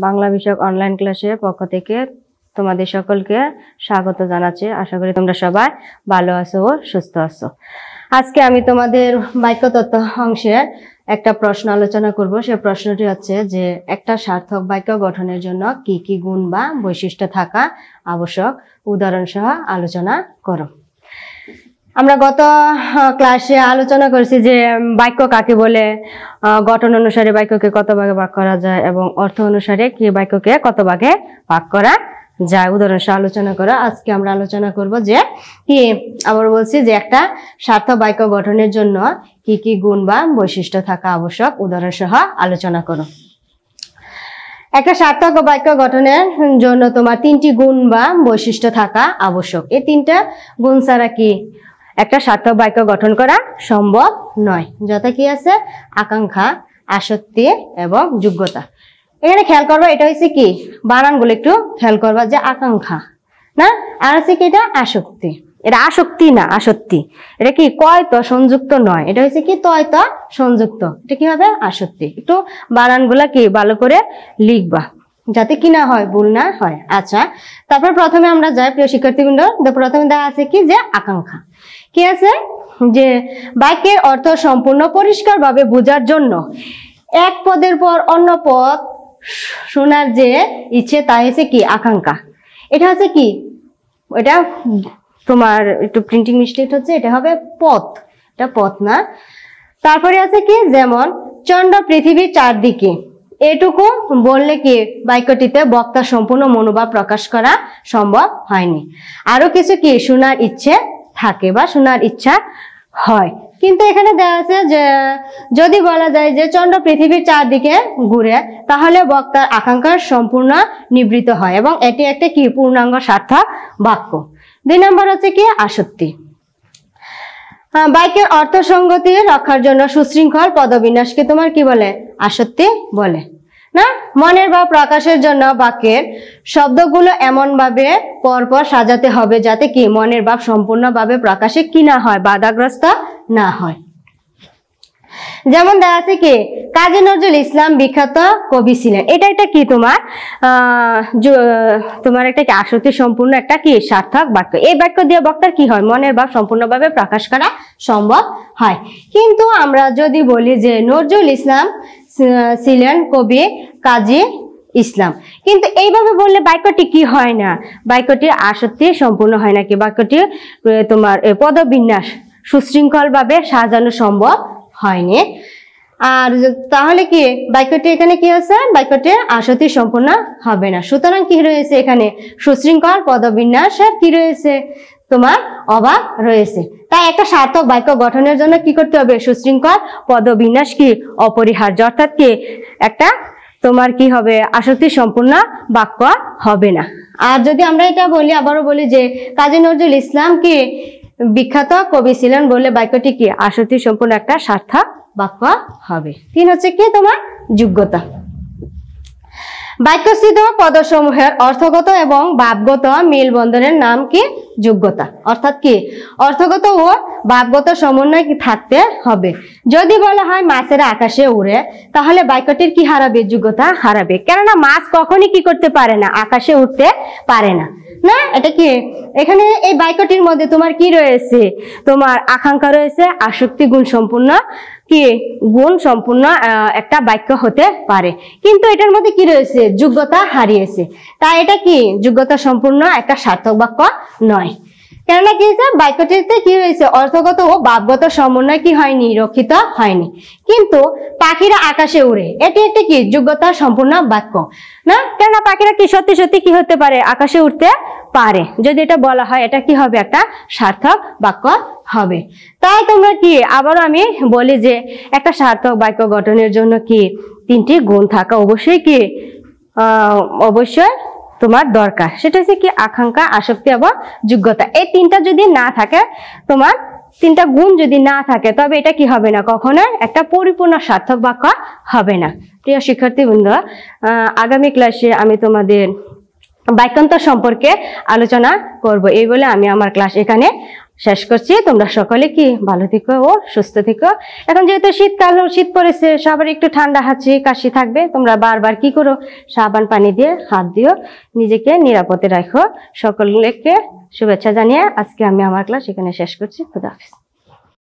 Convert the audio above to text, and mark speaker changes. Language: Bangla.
Speaker 1: বাংলা বিষয়ক অনলাইন ক্লাসের পক্ষ থেকে তোমাদের সকলকে স্বাগত জানাচ্ছি। আশা করি তোমরা সবাই ভালো আছো ও সুস্থ আছো। আজকে আমি তোমাদের বাক্যতত্ত্ব অংশের একটা প্রশ্ন আলোচনা করব। সেই প্রশ্নটি হচ্ছে যে একটা সার্থক বাক্য গঠনের জন্য কি কি গুণ বা বৈশিষ্ট্য থাকা আবশ্যক, উদাহরণ সহ আলোচনা করো। আমরা গত ক্লাসে আলোচনা করেছি যে বাক্য কাকে বলে, গঠন অনুসারে বাক্যকে কত ভাগে ভাগ করা যায় এবং অর্থ অনুসারে কি বাক্যকে কত ভাগে ভাগ করা যায়, উদাহরণ সহ আলোচনা করা। আজকে আমরা আলোচনা করব যে কি আবার বলছি যে একটা সার্থক বাক্য গঠনের জন্য কি কি গুণ বা বৈশিষ্ট্য থাকা আবশ্যক, উদাহরণ সহ আলোচনা করো। একটা সার্থক বাক্য গঠনের জন্য তোমার তিনটি গুণ বা বৈশিষ্ট্য থাকা আবশ্যক। এই তিনটা গুণ ছাড়া কি একটা সার্থক বাক্য গঠন করা সম্ভব নয়। যথা কি আছে? আকাঙ্ক্ষা, আসক্তি এবং যোগ্যতা। এখানে খেয়াল করবা, এটা হচ্ছে কি বানানগুলো একটু খেয়াল করবা যে আকাঙ্ক্ষা না, আর হচ্ছে কি এটা আসক্তি। এটা আসক্তি না, আসক্তি। এটা কি কয়ত সংযুক্ত নয়, এটা হচ্ছে কি তয়ত সংযুক্ত। এটা কি হবে? আসক্তি। একটু বানানগুলা কি ভালো করে লিখবা যাতে কি না হয়, ভুল না হয়। আচ্ছা, তারপর প্রথমে আমরা যাই প্রিয় শিক্ষার্থীবৃন্দ। প্রথমে দেখা আছে কি যে আকাঙ্ক্ষা। কি আছে যে বাক্যের অর্থ সম্পূর্ণ পরিষ্কারভাবে বোঝার জন্য এক পদের পর অন্য পদ শোনার যে ইচ্ছে তা হচ্ছে কি আকাঙ্ক্ষা। এটা হচ্ছে কি, এটা তোমার একটু প্রিন্টিং মিস্টেক হচ্ছে, এটা হবে পথ, এটা পথ না। তারপরে আছে কি যেমন চন্ড পৃথিবীর চারদিকে, এটুকু বললে কি বাক্যটিতে বক্তা সম্পূর্ণ মনোভাব প্রকাশ করা সম্ভব হয়নি। আরো কিছু কি শোনার ইচ্ছে থাকে বা শোনার ইচ্ছা হয়। কিন্তু এখানে দেখা আছে যে যদি বলা যায় যে চন্ড পৃথিবীর চারদিকে ঘুরে, তাহলে বক্তার আকাঙ্ক্ষা সম্পূর্ণ নিবৃত হয় এবং এটি একটা কি পূর্ণাঙ্গ সার্থক বাক্য। 2 নম্বর হচ্ছে কি আসক্তি। বাক্যের অর্থ সংগতি রক্ষার জন্য সুশৃঙ্খল পদবিন্যাসকে তোমার কি বলে? আসক্তি বলে না। মনের ভাব প্রকাশের জন্য বাক্যের শব্দগুলো এমন ভাবে পরপর সাজাতে হবে যাতে কি মনের ভাব সম্পূর্ণভাবে প্রকাশে কি না হয়, বাধাগ্রস্ত না হয়। যেমন দেখা আছে কি কাজী নজরুল ইসলাম বিখ্যাত কবি ছিলেন। এটা একটা কি তোমার একটা কি আসক্তি সম্পূর্ণ একটা কি সার্থক বাক্য। এই বাক্য দিয়ে বক্তার কি হয়, মনের ভাব সম্পূর্ণভাবে প্রকাশ করা সম্ভব হয়। কিন্তু আমরা যদি বলি যে নজরুল ইসলাম ছিলেন কবি কাজী ইসলাম, কিন্তু এইভাবে বললে বাক্যটি কি হয় না, বাক্যটি আসক্তি সম্পূর্ণ হয় নাকি, বাক্যটি তোমার পদবিন্যাস সুশৃঙ্খল ভাবে সাজানো সম্ভব হয়নি। আর তাহলে কি বাক্যটি এখানে কি আছে, বাক্যটি আসক্তি সম্পূর্ণ হবে না। সুতরাং কি রয়েছে এখানে, সুশৃঙ্খল পদবিন্যাসের কি রয়েছে, তোমার অভাব রয়েছে। তাই একটা সার্থক বাক্য গঠনের জন্য কি করতে হবে, সুশৃঙ্খল পদবিন্যাস কি অপরিহার্য। অর্থাৎ কি একটা তোমার কি হবে, আসক্তি সম্পূর্ণ বাক্য হবে না। আর যদি আমরা এটা বলি, আবারও বলি যে কাজী নজরুল ইসলাম কি বিখ্যাত কবি ছিলেন বলে বাক্যটি কি আসক্তি সম্পূর্ণ একটা সার্থক বাক্য হবে। 3 হচ্ছে কি তোমার যোগ্যতা। বাক্যস্থিত পদসমূহের অর্থগত এবং ভাবগত মেলবন্ধনের নাম কি যোগ্যতা। অর্থাৎ কি অর্থগত ও ভাবগত সমন্বয় কি থাকতে হবে। যদি বলা হয় মাছেরা আকাশে উড়ে, তাহলে বাক্যটির কি হারাবে, যোগ্যতা হারাবে। কেননা মাছ কখনই কি করতে পারে না, আকাশে উঠতে পারে না। না, এটা কি এখানে এই বাক্যটির মধ্যে তোমার কি রয়েছে, তোমার আকাঙ্ক্ষা রয়েছে, আসক্তি গুণ সম্পূর্ণ কি গুণ সম্পূর্ণ একটা বাক্য হতে পারে, কিন্তু এটার মধ্যে কি রয়েছে, যোগ্যতা হারিয়েছে। তাই এটা কি যোগ্যতা সম্পূর্ণ একটা সার্থক বাক্য নয়। কেননা কি হয়েছে, বাক্যটিতে কি হয়েছে, অর্থগত ও ভাবগত সমন্বয় কি হয়নি, রক্ষিত হয়নি। কিন্তু পাখিরা আকাশে উড়ে, এটি একটা কি যোগ্যতা সম্পূর্ণ বাক্য না। কেননা পাখিরা কি সত্যি সত্যি কি হতে পারে, আকাশে উঠতে পারে। যদি এটা বলা হয়, এটা কি হবে, একটা সার্থক বাক্য হবে। তাই তোমরা কি আবারও আমি বলি যে একটা সার্থক বাক্য গঠনের জন্য কি 3টি গুণ থাকা অবশ্যই কি অবশ্যই তোমার দরকার। সেটা হচ্ছে কি আকাঙ্ক্ষা, আসক্তি এবং যোগ্যতা। এই 3টা যদি না থাকে, তোমার 3টা গুণ যদি না থাকে, তবে এটা কি হবে না, কখনো একটা পরিপূর্ণ সার্থক বাক্য হবে না। প্রিয় শিক্ষার্থীবৃন্দ, আগামী ক্লাসে আমি তোমাদের বাক্যান্তর সম্পর্কে আলোচনা করব। এই বলে আমি আমার ক্লাস এখানে শেষ করছি। তোমরা সকলে কি ভালো থেকো ও সুস্থ থেকো। এখন যেহেতু শীতকাল, শীত পড়েছে, সবার একটু ঠান্ডা হাঁচি কাশি থাকবে। তোমরা বারবার কি করো, সাবান পানি দিয়ে হাত দিও, নিজেকে নিরাপদে রাখো। সকলকে শুভেচ্ছা জানিয়ে আজকে আমি আমার ক্লাস এখানে শেষ করছি। খুদা হাফেজ।